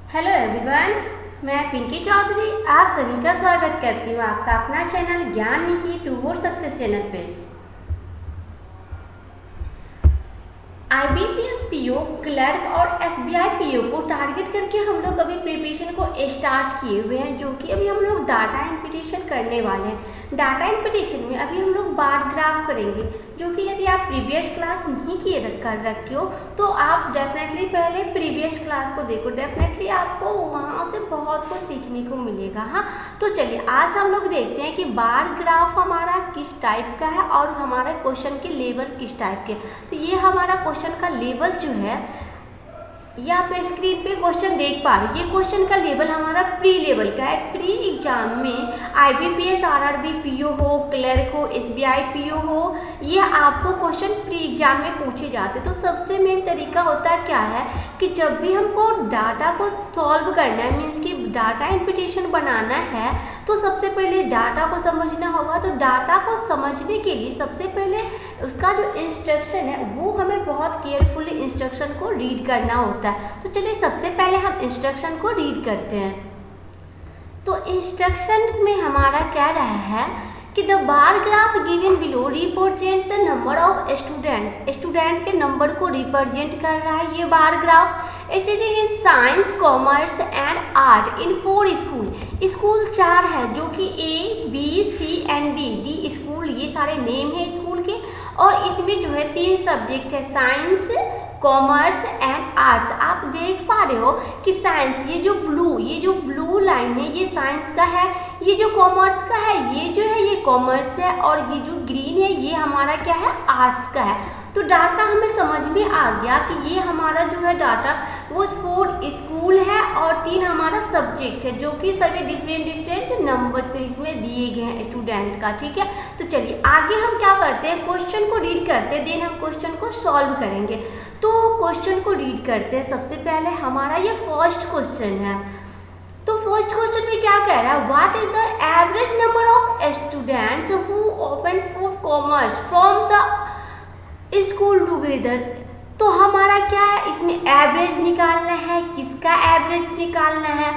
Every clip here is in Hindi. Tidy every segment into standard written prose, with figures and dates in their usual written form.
हेलो एवरीवन, मैं पिंकी चौधरी आप सभी का स्वागत करती हूँ आपका अपना चैनल ज्ञान नीति टूवर्ड सक्सेस चैनल पे। IBPS पीओ क्लर्क और SBI पीओ को टारगेट करके हम लोग अभी प्रिपरेशन को स्टार्ट किए हुए हैं, जो कि अभी हम लोग डाटा इंपटीशन करने वाले हैं। डाटा इंपटीशन में अभी हम लोग बार ग्राफ करेंगे, जो कि यदि आप प्रीवियस क्लास नहीं किए कर रखे हो तो आप डेफिनेटली पहले प्रीवियस क्लास को देखो, डेफिनेटली आपको वहाँ से बहुत कुछ सीखने को मिलेगा। हाँ, तो चलिए आज हम लोग देखते हैं कि बार ग्राफ हमारा किस टाइप का है और हमारे क्वेश्चन के लेवल किस टाइप के। तो ये हमारा क्वेश्चन का लेवल जो है, ये आप स्क्रीन पे क्वेश्चन देख पा रहे हैं। ये क्वेश्चन का लेवल हमारा प्री लेवल का है। प्री एग्जाम में IBPS RRB पीओ हो, क्लर्क हो, SBI पीओ हो, ये आपको क्वेश्चन प्री एग्जाम में पूछे जाते हैं। तो सबसे मेन तरीका होता है क्या है कि जब भी हमको डाटा को सॉल्व करना है, मीन्स कि डाटा इंपटीशन बनाना है, तो सबसे पहले डाटा को समझना होगा। तो डाटा को समझने के लिए सबसे पहले उसका जो इंस्ट्रक्शन है वो हमें बहुत केयरफुली इंस्ट्रक्शन को रीड करना होता है। तो चलिए सबसे पहले हम इंस्ट्रक्शन को रीड करते हैं। तो इंस्ट्रक्शन में हमारा क्या रहा है कि the bar graph given below represent the number of student. Student के नंबर को रिप्रेजेंट कर रहा है ये bar graph. Study in science, commerce and art in 4 school. School 4 है, जो कि A, B, C and D school, ये सारे नेम है स्कूल के। और इसमें जो है 3 सब्जेक्ट है, साइंस, कॉमर्स एंड आर्ट्स। आप देख पा रहे हो कि साइंस, ये जो ब्लू लाइन है ये साइंस का है, ये जो कॉमर्स का है ये जो है ये कॉमर्स है, और ये जो ग्रीन है ये हमारा क्या है, आर्ट्स का है। तो डाटा हमें समझ में आ गया कि ये हमारा जो है डाटा वो 4 स्कूल है और 3 हमारा सब्जेक्ट है, जो कि सभी डिफरेंट नंबर इसमें दिए गए हैं स्टूडेंट का। ठीक है, तो चलिए आगे हम क्या करते हैं, क्वेश्चन को रीड करते हैं, देन हम क्वेश्चन को सॉल्व करेंगे। तो क्वेश्चन को रीड करते हैं। सबसे पहले हमारा ये फर्स्ट क्वेश्चन है। तो फर्स्ट क्वेश्चन में क्या कह रहा है, what is the average number of students who open for commerce from the school together. तो हमारा क्या है, इसमें एवरेज निकालना है। किसका एवरेज निकालना है,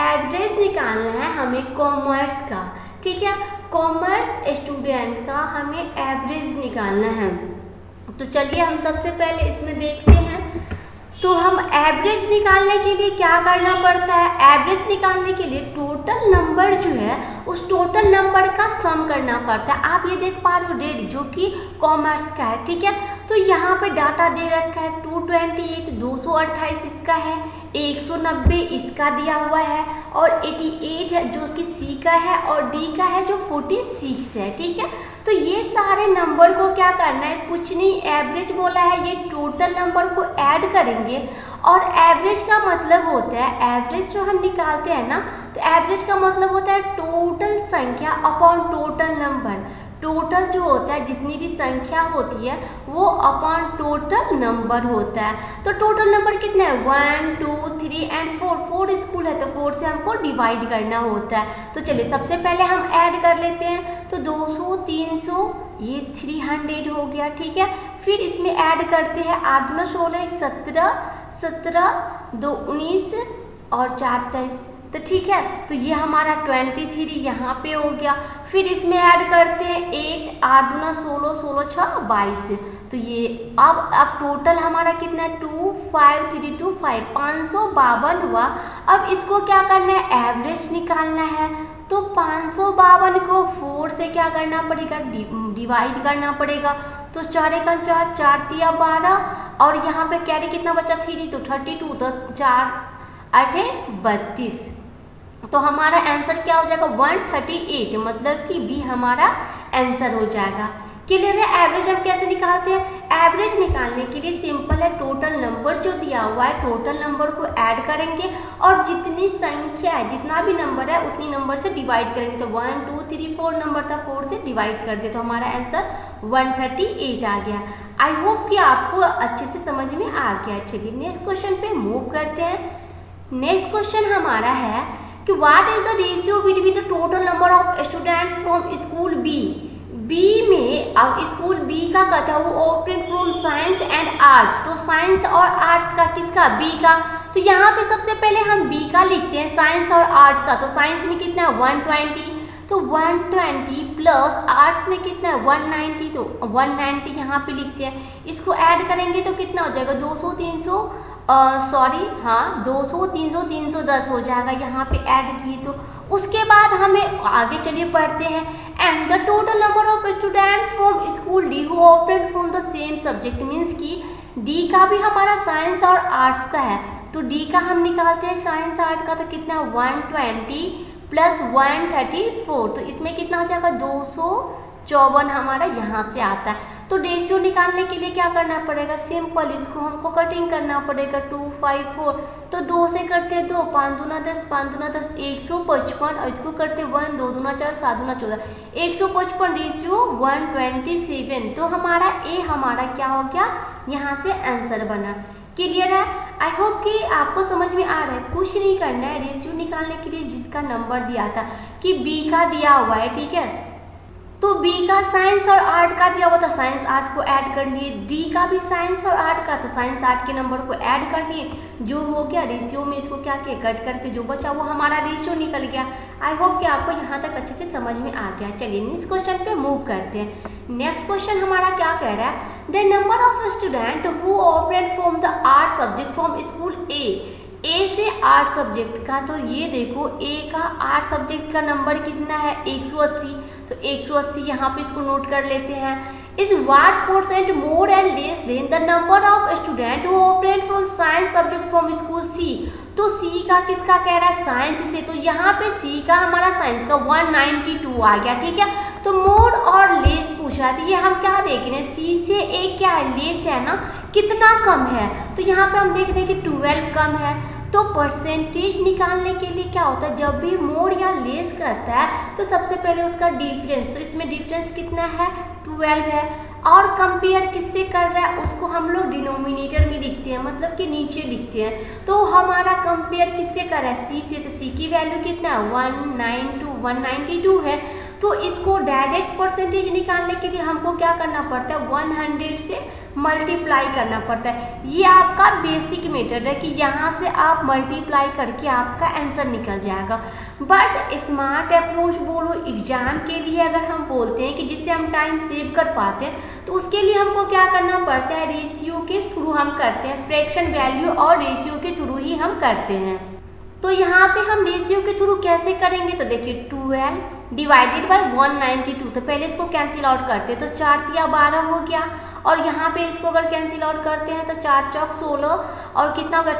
एवरेज निकालना है हमें कॉमर्स का। ठीक है, कॉमर्स स्टूडेंट का हमें एवरेज निकालना है। तो चलिए हम सबसे पहले इसमें देखते हैं। तो हम एवरेज निकालने के लिए क्या करना पड़ता है, एवरेज निकालने के लिए टोटल नंबर जो है उस टोटल नंबर का सम करना पड़ता है। आप ये देख पा रहे हो रेड, जो कि कॉमर्स का है। ठीक है, तो यहाँ पे डाटा दे रखा है 228, 228 इसका है, 190 इसका दिया हुआ है, और 88 है जो कि सी का है, और डी का है जो 46 है। ठीक है, तो ये सारे नंबर को क्या करना है, कुछ नहीं, एवरेज बोला है, ये टोटल नंबर को ऐड करेंगे। और एवरेज का मतलब होता है, एवरेज जो हम निकालते हैं ना, तो एवरेज का मतलब होता है टोटल संख्या अपॉन टोटल नंबर। टोटल जो होता है, जितनी भी संख्या होती है वो अपॉन टोटल नंबर होता है। तो टोटल नंबर कितने हैं, 1, 2, 3 एंड 4 स्कूल है, तो 4 से हमको डिवाइड करना होता है। तो चलिए सबसे पहले हम ऐड कर लेते हैं। तो 200, 300, ये 300 हो गया। ठीक है, फिर इसमें ऐड करते हैं 8 दूना 16, 17, 17, 2 19 और 4 23। तो ठीक है, तो ये हमारा 23 यहाँ पे हो गया। फिर इसमें ऐड करते हैं 8, 8 दूना 16, 16 6 22। तो ये अब टोटल हमारा कितना है, 25325, 552 हुआ। अब इसको क्या करना है, एवरेज निकालना है। तो 552 को 4 से क्या करना पड़ेगा, डिवाइड करना पड़ेगा। तो 4 का 4, 4 तिया 12, और यहाँ पे कैरी कितना बचा 3, तो 32, तो 4 8 32। तो हमारा आंसर क्या हो जाएगा, 138, मतलब कि बी हमारा आंसर हो जाएगा। क्लियर है। एवरेज हम कैसे निकालते हैं, एवरेज निकालने के लिए सिंपल है, टोटल नंबर जो दिया हुआ है टोटल नंबर को ऐड करेंगे, और जितनी संख्या है, जितना भी नंबर है उतनी नंबर से डिवाइड करेंगे। तो 1 2 3 4 नंबर था, 4 से डिवाइड कर दे, तो हमारा आंसर 138 आ गया। आई होप कि आपको अच्छे से समझ में आ गया। चलिए नेक्स्ट क्वेश्चन पे मूव करते हैं। नेक्स्ट क्वेश्चन हमारा है कि what is the ratio between the total number of student from school B. B में अब स्कूल बी का कहता है वो open from science and art. तो साइंस और आर्ट्स का किसका, बी का। तो यहाँ पे सबसे पहले हम बी का लिखते हैं, साइंस और आर्ट का। तो साइंस में कितना है 120, तो 120 प्लस आर्ट्स में कितना है 190, तो 190 यहाँ पे लिखते हैं। इसको ऐड करेंगे तो कितना हो जाएगा 200 300 200 300 310 हो जाएगा, यहाँ पे ऐड किए तो। उसके बाद हमें आगे चलिए पढ़ते हैं, and the total number of student from school D who operate from the same subject, means कि डी का भी हमारा साइंस और आर्ट्स का है, तो डी का हम निकालते हैं साइंस आर्ट का, तो कितना 120 प्लस 134, तो इसमें कितना हो जाएगा 254 हमारा यहाँ से आता है। तो रेशियो निकालने के लिए क्या करना पड़ेगा, सिंपल इसको हमको कटिंग करना पड़ेगा 254, तो 2 से करते हैं 2, 5 दूना 10, 5 दूना 10, 155, और इसको करते 1, 2 दूना 4, 7 दूना 14, 155 रेशियो 127, तो हमारा ए हमारा क्या हो गया, यहाँ से आंसर बना। क्लियर है? आई होप कि आपको समझ में आ रहा है। कुछ नहीं करना है, रेशियो निकालने के लिए जिसका नंबर दिया था कि बी का दिया हुआ है, ठीक है, तो बी का साइंस और आर्ट का दिया हुआ था, साइंस आर्ट को ऐड कर लिए। डी का भी साइंस और आर्ट का, तो साइंस आर्ट के नंबर को ऐड कर लिए, जो हो गया रेशियो में इसको क्या किया कट करके जो बचा वो हमारा रेशियो निकल गया। आई होप कि आपको यहाँ तक अच्छे से समझ में आ गया। चलिए नेक्स्ट क्वेश्चन पे मूव करते हैं। नेक्स्ट क्वेश्चन हमारा क्या कह रहा है, the number of student who operate from the art subject from school A से आर्ट सब्जेक्ट का, तो ये देखो ए का आर्ट सब्जेक्ट का नंबर कितना है 180, तो 180 यहाँ पे इसको नोट कर लेते हैं। Is what percent more and less than the number of student who operate from science subject from school C, तो सी का किसका कह रहा है साइंस से, तो यहाँ पे सी का हमारा साइंस का 192 आ गया, ठीक है। तो मोर और लेस पूछा है, तो ये हम क्या देख रहे हैं, सी से ए क्या है लेस है ना, कितना कम है, तो यहाँ पे हम देख रहे हैं कि 12 कम है। तो परसेंटेज निकालने के लिए क्या होता है, जब भी मोर या लेस करता है तो सबसे पहले उसका डिफरेंस, तो इसमें डिफरेंस कितना है 12 है, और कंपेयर किससे कर रहा है उसको हम लोग डिनोमिनेटर में लिखते हैं, मतलब कि नीचे लिखते हैं। तो हमारा कंपेयर किससे कर रहा है सी से, तो सी की वैल्यू कितना है 192 है, तो इसको डायरेक्ट परसेंटेज निकालने के लिए हमको क्या करना पड़ता है 100 से मल्टीप्लाई करना पड़ता है। ये आपका बेसिक मेथड है कि यहाँ से आप मल्टीप्लाई करके आपका आंसर निकल जाएगा। बट स्मार्ट अप्रोच बोलो एग्जाम के लिए अगर हम बोलते हैं कि जिससे हम टाइम सेव कर पाते हैं, तो उसके लिए हमको क्या करना पड़ता है, रेशियो के थ्रू हम करते हैं, फ्रैक्शन वैल्यू और रेशियो के थ्रू ही हम करते हैं। तो यहाँ पे हम रेशियो के थ्रू कैसे करेंगे, तो देखिए 12 डिवाइडेड बाय 192, तो पहले इसको कैंसिल आउट करते हैं, तो 4 तिया 12 हो गया, और यहाँ पे इसको अगर कैंसिल आउट करते हैं तो 4 चौक 16, और कितना होगा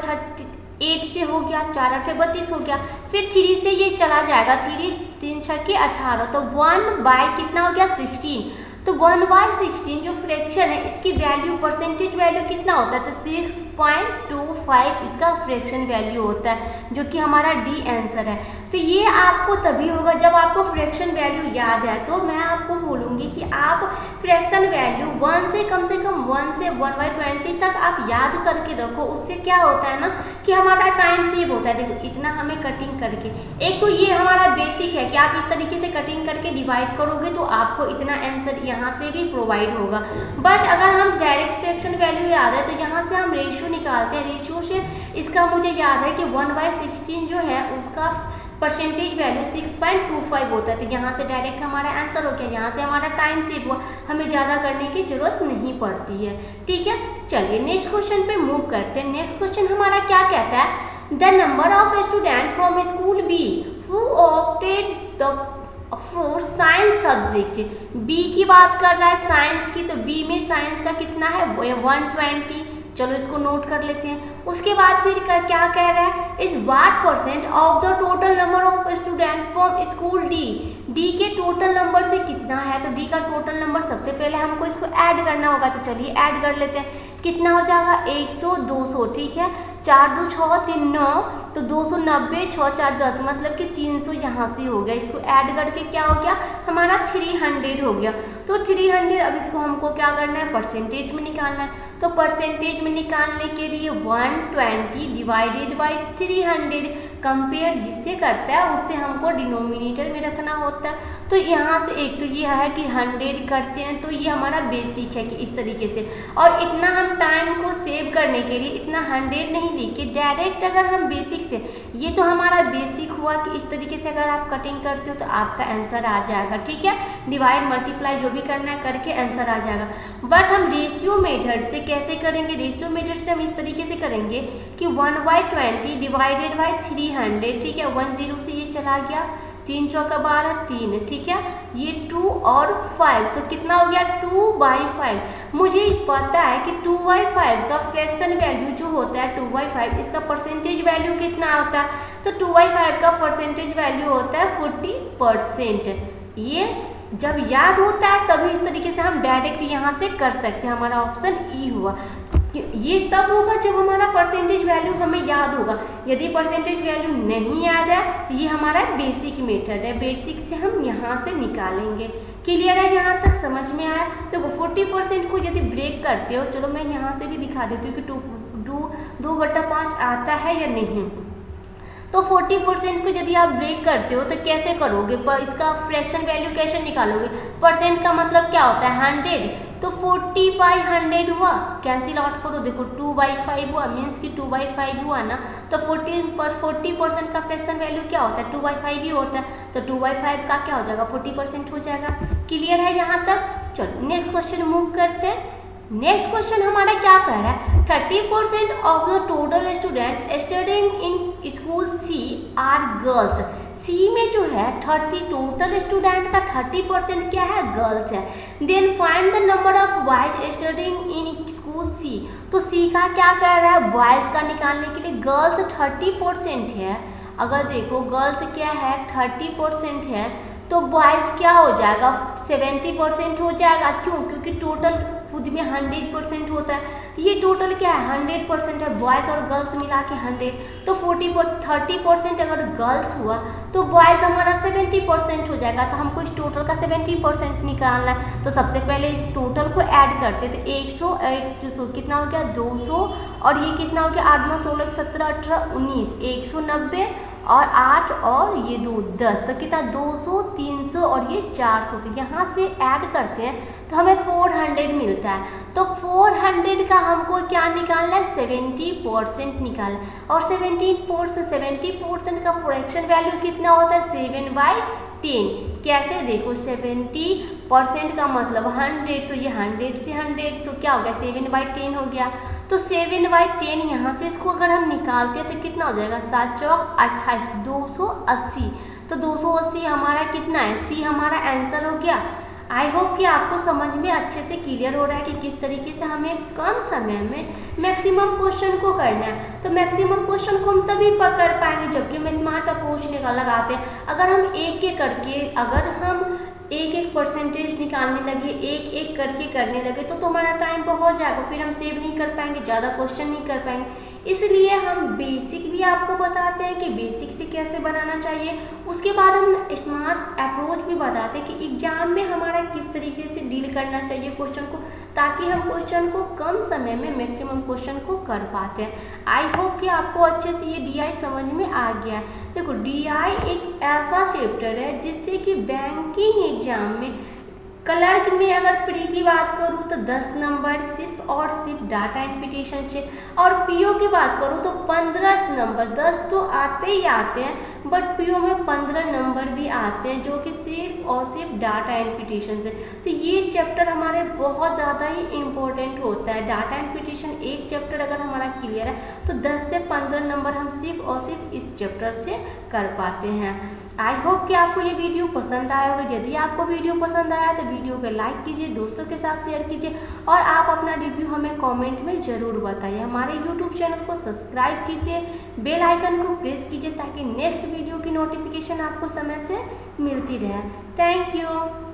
8 से हो गया, 4 8 32 हो गया, फिर 3 से ये चला जाएगा, 3 3 6 के 18, तो 1 बाय कितना हो गया 16, तो 1/16 जो फ्रैक्शन है इसकी वैल्यू परसेंटेज वैल्यू कितना होता है, तो 6.25 इसका फ्रैक्शन वैल्यू होता है, जो कि हमारा डी आंसर है। तो ये आपको तभी होगा जब आपको फ्रैक्शन वैल्यू याद है। तो मैं आपको बोलूँगी कि आप फ्रैक्शन वैल्यू 1 से कम 1 से 1/20 तक आप याद करके रखो। उससे क्या होता है ना कि हमारा टाइम सेव होता है। देखो इतना हमें कटिंग करके, एक तो ये हमारा बेसिक है कि आप इस तरीके से कटिंग करके डिवाइड करोगे तो आपको इतना आंसर यहाँ से भी प्रोवाइड होगा। बट अगर हम डायरेक्ट फ्रैक्शन वैल्यू याद है तो यहाँ से हम रेशियो निकालते हैं। रेशियो से इसका मुझे याद है कि 1/16 जो है उसका परसेंटेज वैल्यू 6.25 होता है। तो यहाँ से डायरेक्ट हमारा आंसर हो गया, यहाँ से हमारा टाइम सेव हुआ, हमें ज़्यादा करने की जरूरत नहीं पड़ती है। ठीक है, चलिए नेक्स्ट क्वेश्चन पे मूव करते हैं। नेक्स्ट क्वेश्चन हमारा क्या कहता है, the number of student from school B who opted the for science subject. B की बात कर रहा है साइंस की, तो बी में साइंस का कितना है 120। चलो इसको नोट कर लेते हैं। उसके बाद फिर क्या कह रहा है, is what percent of the total number of student from school D. D के टोटल नंबर से कितना है, तो डी का टोटल नंबर सबसे पहले हमको इसको ऐड करना होगा। तो चलिए ऐड कर लेते हैं, कितना हो जाएगा 100 200, ठीक है, 4 2 6 3 9, तो 290 6 4 10, मतलब कि 300 यहाँ से हो गया। इसको ऐड करके क्या हो गया हमारा 300 हो गया। तो 300 अब इसको हमको क्या करना है परसेंटेज में निकालना है। तो परसेंटेज में निकालने के लिए 120 डिवाइडेड बाई 300 कंपेयर जिससे करता है उससे हमको डिनोमिनेटर में रखना होता है। तो यहाँ से एक तो ये है कि 100 करते हैं, तो ये हमारा बेसिक है कि इस तरीके से। और इतना हम टाइम को सेव करने के लिए इतना 100 नहीं लिखे, डायरेक्ट अगर हम बेसिक से, ये तो हमारा बेसिक हुआ कि इस तरीके से अगर आप कटिंग करते हो तो आपका आंसर आ जाएगा, ठीक है। डिवाइड मल्टीप्लाई जो भी करना है करके आंसर आ जाएगा। बट हम रेशियो मेथड से कैसे करेंगे? रेशियो मेथड से हम इस तरीके से करेंगे कि 1/20 डिवाइडेड बाई 300, ठीक है। 10 से ये चला गया, 3 चौका 12, 3, ठीक है। ये 2 और 5 तो कितना हो गया? 2/5। मुझे पता है कि 2/5 का फ्रैक्शन वैल्यू जो होता है 2/5, इसका परसेंटेज वैल्यू कितना होता है? तो 2/5 का परसेंटेज वैल्यू होता है 40%। ये जब याद होता है तभी इस तरीके से हम डायरेक्ट यहाँ से कर सकते हैं। हमारा ऑप्शन ई हुआ। ये तब होगा जब हमारा परसेंटेज वैल्यू हमें याद होगा। यदि परसेंटेज वैल्यू नहीं याद है तो ये हमारा बेसिक मेथड है, बेसिक से हम यहाँ से निकालेंगे। क्लियर है? यहाँ तक समझ में आया? देखो 40% को यदि ब्रेक करते हो, चलो मैं यहाँ से भी दिखा देती हूँ कि 2/5 आता है या नहीं। तो 40% को यदि आप ब्रेक करते हो तो कैसे करोगे? पर इसका फ्रैक्शन वैल्यू कैसे निकालोगे? परसेंट का मतलब क्या होता है? 100। तो 40/100 हुआ, कैंसिल आउट करो, देखो 2/5 हुआ, मीन्स कि 2/5 हुआ ना। तो 40% का फ्रैक्शन वैल्यू क्या होता है? 2/5 ही होता है। तो 2/5 का क्या हो जाएगा? 40% हो जाएगा। क्लियर है यहाँ तक? चलो नेक्स्ट क्वेश्चन मूव करते हैं। नेक्स्ट क्वेश्चन हमारा क्या कह रहा है? 30% of the total student studying in school C are girls. C में जो है 30 टोटल स्टूडेंट का 30% क्या है? गर्ल्स है। Then find the number of boys studying in school C. तो सी का क्या कह रहा है? बॉयज का निकालने के लिए गर्ल्स 30% है। अगर देखो गर्ल्स क्या है? 30% है, तो बॉयज क्या हो जाएगा? 70% हो जाएगा। क्यों? क्योंकि टोटल खुद में 100% होता है। ये टोटल क्या है? 100% है, बॉयज़ और गर्ल्स मिला के 100। तो 30% अगर गर्ल्स हुआ तो बॉयज़ हमारा 70% हो जाएगा। तो हमको इस टोटल का 70% निकालना है। तो सबसे पहले इस टोटल को ऐड करते थे। 100 कितना हो गया? 200 और ये कितना हो गया? 8 9 16 17 18 19 190 और 8 और ये 2 10, तो कितना? 200 300 और ये 400। तो यहाँ से ऐड करते हैं तो हमें 400 मिलता है। तो 400 का हमको क्या निकालना है? 70% निकालना है। और 70% का फ्रैक्शन वैल्यू कितना होता है? 7/10। कैसे? देखो 70% का मतलब 100, तो ये 100 से 100 तो क्या हो गया? 7/10 हो गया। तो 7/10 यहाँ से इसको अगर हम निकालते हैं तो कितना हो जाएगा? 7 चौक 28, 280। तो 280 हमारा कितना है? सी हमारा आंसर हो गया। आई होप कि आपको समझ में अच्छे से क्लियर हो रहा है कि किस तरीके से हमें कम समय में मैक्सिमम क्वेश्चन को करना है। तो मैक्सिमम क्वेश्चन को हम तभी कर पाएंगे जबकि हम स्मार्ट अप्रोच लगाते हैं। अगर हम एक एक करके, अगर हम एक परसेंटेज निकालने लगे, एक करके करने लगे तो हमारा टाइम बहुत जाएगा, फिर हम सेव नहीं कर पाएंगे, ज़्यादा क्वेश्चन नहीं कर पाएंगे। इसलिए हम बेसिक भी आपको बताते हैं कि बेसिक से कैसे बनाना चाहिए। उसके बाद हम स्मार्ट अप्रोच भी बताते हैं कि एग्जाम में हमारा किस तरीके से डील करना चाहिए क्वेश्चन को, ताकि हम क्वेश्चन को कम समय में मैक्सिमम क्वेश्चन को कर पाते हैं। आई होप कि आपको अच्छे से ये DI समझ में आ गया है। देखो DI एक ऐसा चैप्टर है जिससे कि बैंकिंग एग्जाम में क्लर्क में अगर प्री की बात करूँ तो 10 नंबर सिर्फ और सिर्फ डाटा इंप्लीमेंटेशन से, और PO की बात करूँ तो 15 नंबर, 10 तो आते ही आते हैं बट PO में 15 नंबर भी आते हैं जो कि सिर्फ और सिर्फ डाटा इंप्लीमेंटेशन से। तो ये चैप्टर हमारे बहुत ज़्यादा ही इम्पोर्टेंट होता है। डाटा इंप्लीमेंटेशन एक चैप्टर अगर हमारा क्लियर है तो 10 से 15 नंबर हम सिर्फ और सिर्फ इस चैप्टर से कर पाते हैं। आई होप कि आपको ये वीडियो पसंद आया होगा। यदि आपको वीडियो पसंद आया तो वीडियो को लाइक कीजिए, दोस्तों के साथ शेयर कीजिए और आप अपना रिव्यू हमें कमेंट में ज़रूर बताइए। हमारे यूट्यूब चैनल को सब्सक्राइब कीजिए, बेल आइकन को प्रेस कीजिए ताकि नेक्स्ट वीडियो की नोटिफिकेशन आपको समय से मिलती रहे। Thank you.